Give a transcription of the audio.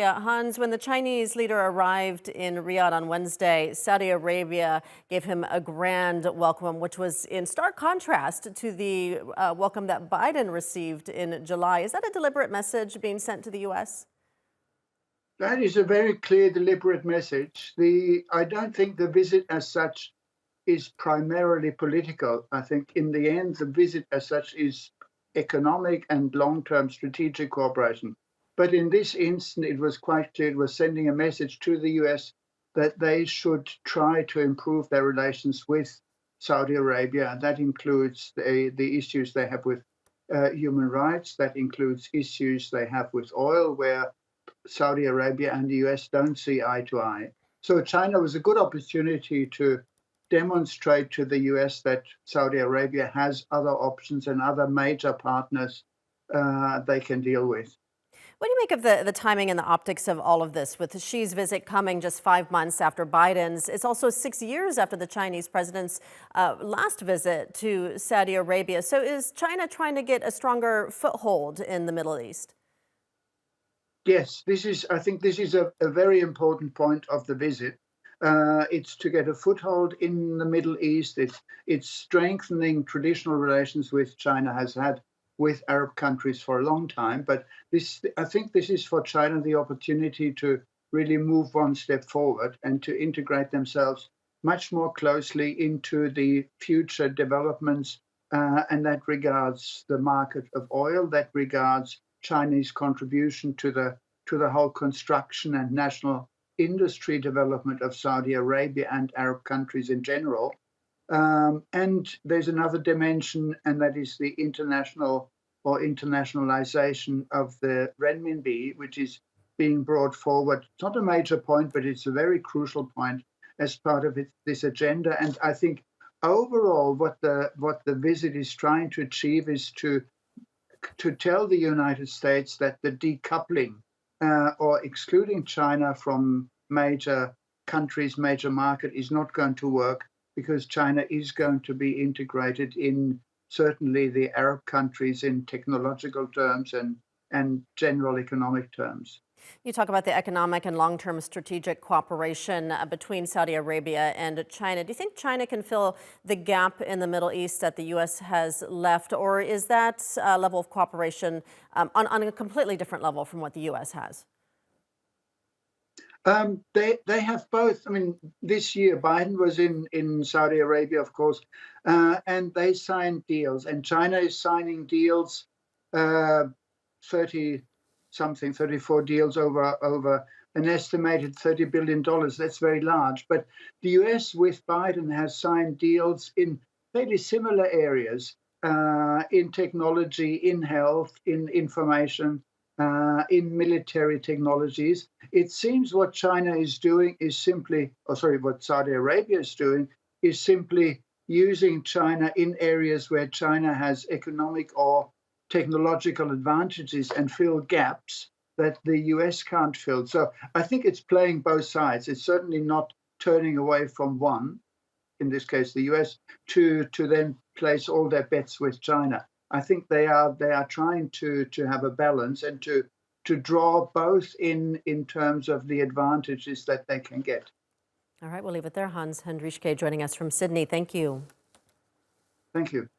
Hans, when the Chinese leader arrived in Riyadh on Wednesday, Saudi Arabia gave him a grand welcome, which was in stark contrast to the welcome that Biden received in July. Is that a deliberate message being sent to the U.S.? That is a very clear, deliberate message. I don't think the visit as such is primarily political. I think in the end, the visit as such is economic and long-term strategic cooperation. But in this instance, it was quite clear it was sending a message to the US that they should try to improve their relations with Saudi Arabia. And that includes the issues they have with human rights. That includes issues they have with oil, where Saudi Arabia and the US don't see eye to eye. So China was a good opportunity to demonstrate to the US that Saudi Arabia has other options and other major partners they can deal with. What do you make of the timing and the optics of all of this, with Xi's visit coming just 5 months after Biden's? It's also 6 years after the Chinese president's last visit to Saudi Arabia. So is China trying to get a stronger foothold in the Middle East? Yes, I think this is a very important point of the visit. It's to get a foothold in the Middle East. It's strengthening traditional relations which China has had with Arab countries for a long time. But I think this is for China the opportunity to really move one step forward and to integrate themselves much more closely into the future developments. And that regards the market of oil, that regards Chinese contribution to the whole construction and national industry development of Saudi Arabia and Arab countries in general. And there's another dimension, and that is the internationalization of the renminbi, which is being brought forward. It's not a major point, but it's a very crucial point as part of this agenda. And I think overall, what the visit is trying to achieve is to tell the United States that the decoupling or excluding China from major countries, major market is not going to work, because China is going to be integrated in certainly the Arab countries in technological terms and general economic terms. You talk about the economic and long-term strategic cooperation between Saudi Arabia and China. Do you think China can fill the gap in the Middle East that the U.S. has left, or is that level of cooperation on a completely different level from what the U.S. has? They have both. I mean, this year Biden was in Saudi Arabia, of course, and they signed deals, and China is signing deals, 34 deals over an estimated $30 billion. That's very large. But the US with Biden has signed deals in fairly similar areas, in technology, in health, in information, in military technologies. It seems what China is doing is simply, what Saudi Arabia is doing is simply using China in areas where China has economic or technological advantages and fill gaps that the US can't fill. So I think it's playing both sides. It's certainly not turning away from one, in this case the US, to then place all their bets with China. I think they are trying to have a balance and to draw both in terms of the advantages that they can get. All right, we'll leave it there. Hans Hendrischke joining us from Sydney. Thank you. Thank you.